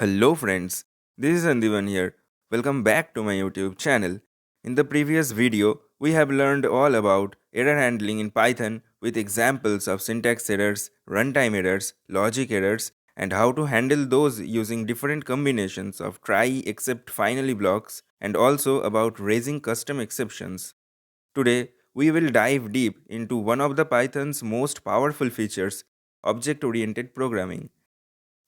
Hello friends, this is Andivan here. Welcome back to my YouTube channel. In the previous video, we have learned all about error handling in Python with examples of syntax errors, runtime errors, logic errors, and how to handle those using different combinations of try, except, finally blocks, and also about raising custom exceptions. Today, we will dive deep into one of the Python's most powerful features, object-oriented programming.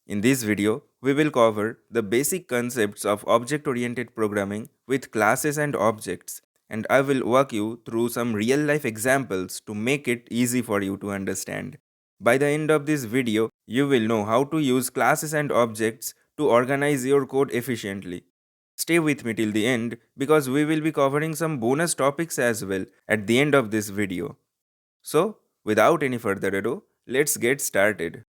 In this video, we will cover the basic concepts of object-oriented programming with classes and objects, and I will walk you through some real-life examples to make it easy for you to understand. By the end of this video, you will know how to use classes and objects to organize your code efficiently. Stay with me till the end because we will be covering some bonus topics as well at the end of this video. So, without any further ado, let's get started.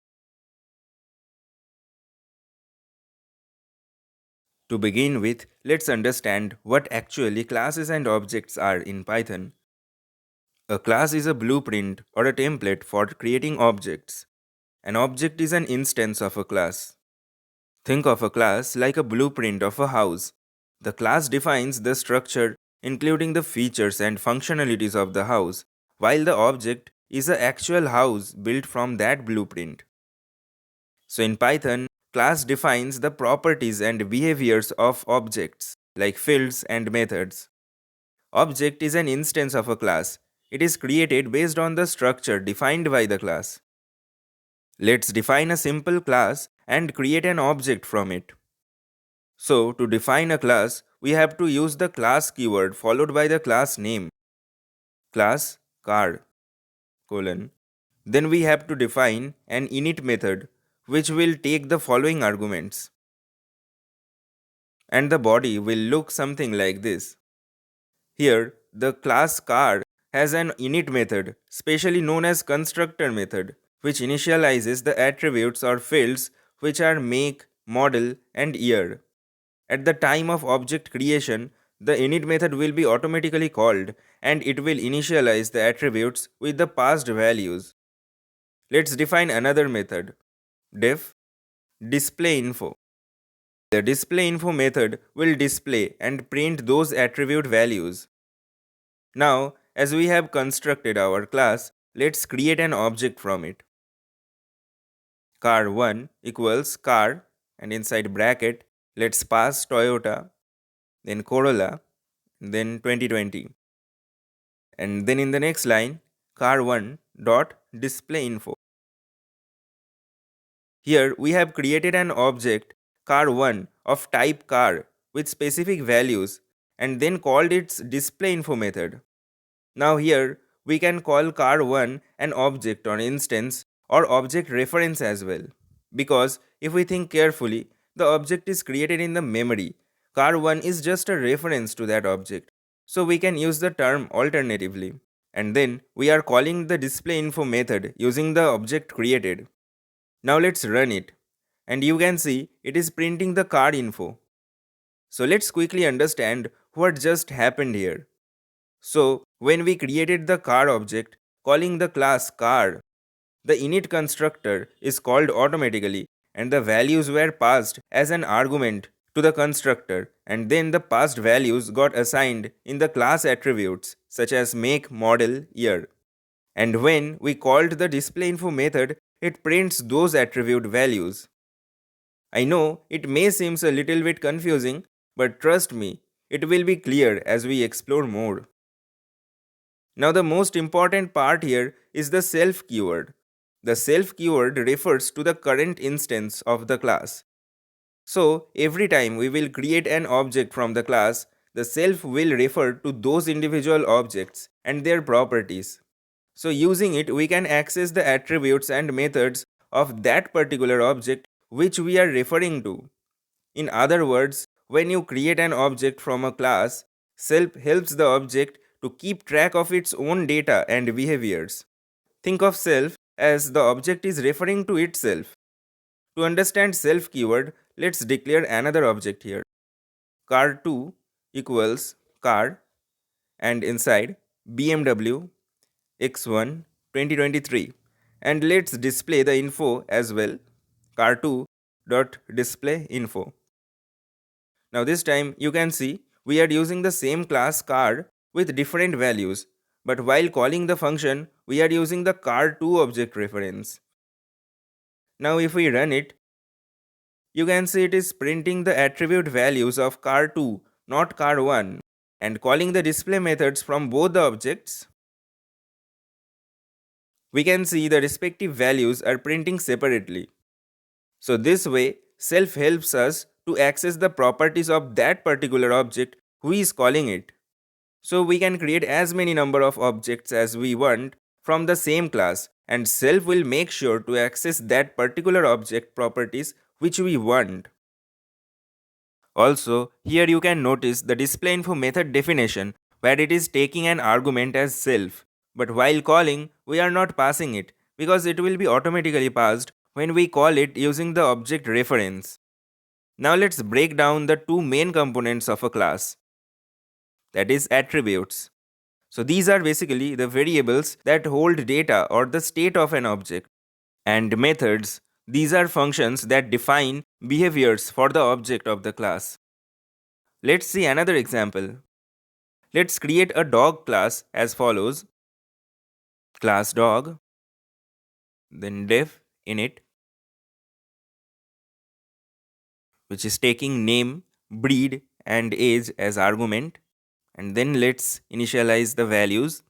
To begin with, let's understand what actually classes and objects are in Python. A class is a blueprint or a template for creating objects. An object is an instance of a class. Think of a class like a blueprint of a house. The class defines the structure, including the features and functionalities of the house, while the object is an actual house built from that blueprint. So in Python, class defines the properties and behaviors of objects, like fields and methods. Object is an instance of a class. It is created based on the structure defined by the class. Let's define a simple class and create an object from it. So, to define a class, we have to use the class keyword followed by the class name. Class car colon. Then we have to define an init method which will take the following arguments. And the body will look something like this. Here, the class car has an init method, specially known as constructor method, which initializes the attributes or fields which are make, model, and year. At the time of object creation, the init method will be automatically called and it will initialize the attributes with the passed values. Let's define another method, def displayInfo. The displayInfo method will display and print those attribute values. Now, as we have constructed our class, let's create an object from it. Car1 equals car, and inside bracket, let's pass Toyota, then Corolla, then 2020. And then in the next line, car1 dot displayInfo. Here we have created an object car1 of type car with specific values and then called its displayInfo method. Now here we can call car1 an object or instance or object reference as well. Because if we think carefully, the object is created in the memory. Car1 is just a reference to that object. So we can use the term alternatively. And then we are calling the displayInfo method using the object created. Now let's run it. And you can see it is printing the car info. So let's quickly understand what just happened here. So when we created the car object, calling the class car, the init constructor is called automatically and the values were passed as an argument to the constructor, and then the passed values got assigned in the class attributes such as make, model, year. And when we called the displayInfo method, it prints those attribute values. I know it may seem a little bit confusing, but trust me, it will be clear as we explore more. Now the most important part here is the self keyword. The self keyword refers to the current instance of the class. So every time we will create an object from the class, the self will refer to those individual objects and their properties. So using it, we can access the attributes and methods of that particular object which we are referring to. In other words, when you create an object from a class, self helps the object to keep track of its own data and behaviors. Think of self as the object is referring to itself. To understand self keyword, let's declare another object here. Car2 equals car, and inside BMW X1 2023, and let's display the info as well. Car2 car.display info. Now this time you can see we are using the same class car with different values, but while calling the function we are using the car2 object reference. Now if we run it, you can see it is printing the attribute values of car2, not car1, and calling the display methods from both the objects. We can see the respective values are printing separately. So this way, self helps us to access the properties of that particular object who is calling it. So we can create as many number of objects as we want from the same class, and self will make sure to access that particular object properties which we want. Also, here you can notice the displayInfo method definition where it is taking an argument as self. But while calling, we are not passing it because it will be automatically passed when we call it using the object reference. Now let's break down the two main components of a class, that is attributes. So these are basically the variables that hold data or the state of an object. And methods, these are functions that define behaviors for the object of the class. Let's see another example. Let's create a dog class as follows: class dog, then def init, which is taking name, breed, and age as argument, and then let's initialize the values.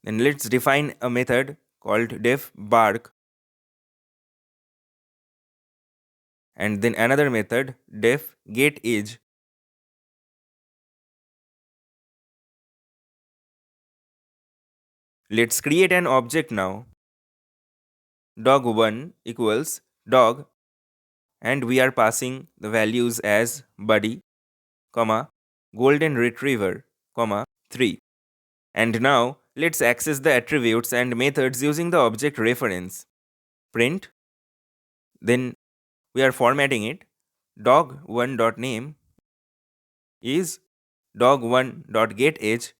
Then let's define a method called def bark, and then another method def get age. Let's create an object now. Dog1 equals dog, and we are passing the values as buddy, comma, golden retriever, comma, 3. And now let's access the attributes and methods using the object reference. Print, then we are formatting it. Dog1.name is dog1.getAge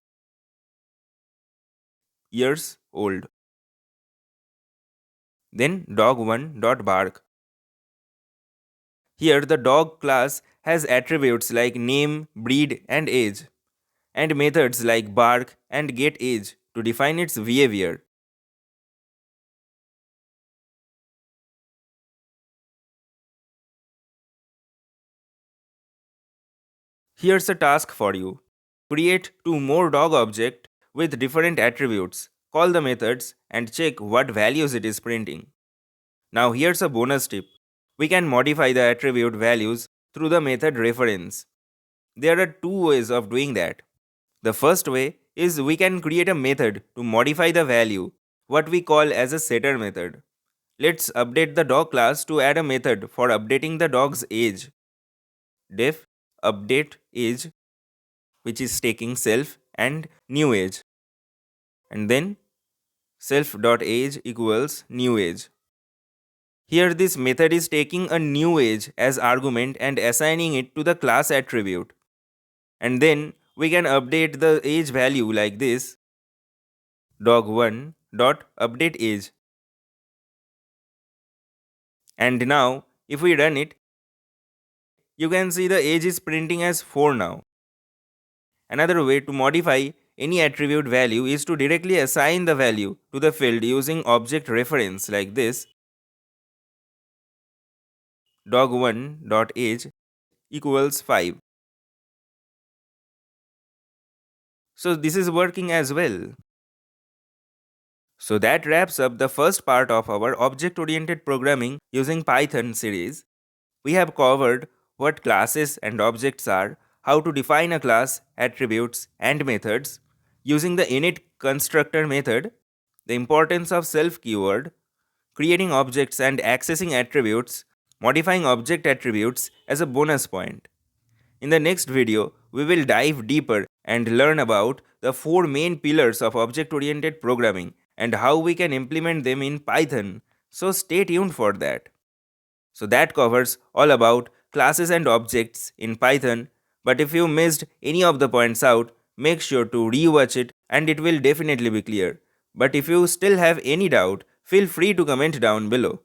years old. Then dog1.bark. Here the dog class has attributes like name, breed, and age, and methods like bark and getAge to define its behavior. Here's a task for you. Create two more dog objects with different attributes. Call the methods and check what values it is printing. Now here's a bonus tip. We can modify the attribute values through the method reference. There are two ways of doing that. The first way is we can create a method to modify the value, what we call as a setter method. Let's update the dog class to add a method for updating the dog's age. Def update age, which is taking self and new age. And then self.age equals new age. Here this method is taking a new age as argument and assigning it to the class attribute. And then we can update the age value like this: dog1 dot update age. And now if we run it, you can see the age is printing as 4 now. Another way to modify any attribute value is to directly assign the value to the field using object reference like this: dog1.age equals 5. So this is working as well. So that wraps up the first part of our object-oriented programming using Python series. We have covered what classes and objects are, how to define a class, attributes, and methods, using the init constructor method, the importance of self keyword, creating objects and accessing attributes, modifying object attributes as a bonus point. In the next video, we will dive deeper and learn about the four main pillars of object-oriented programming and how we can implement them in Python, so stay tuned for that. So that covers all about classes and objects in Python, but if you missed any of the points out, make sure to rewatch it and it will definitely be clear. But if you still have any doubt, feel free to comment down below.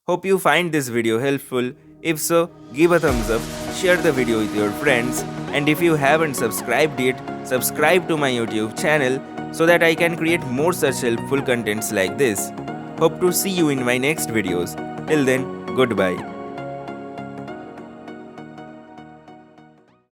Hope you find this video helpful. If so, give a thumbs up, share the video with your friends, and if you haven't subscribed yet, subscribe to my YouTube channel so that I can create more such helpful contents like this. Hope to see you in my next videos. Till then, goodbye.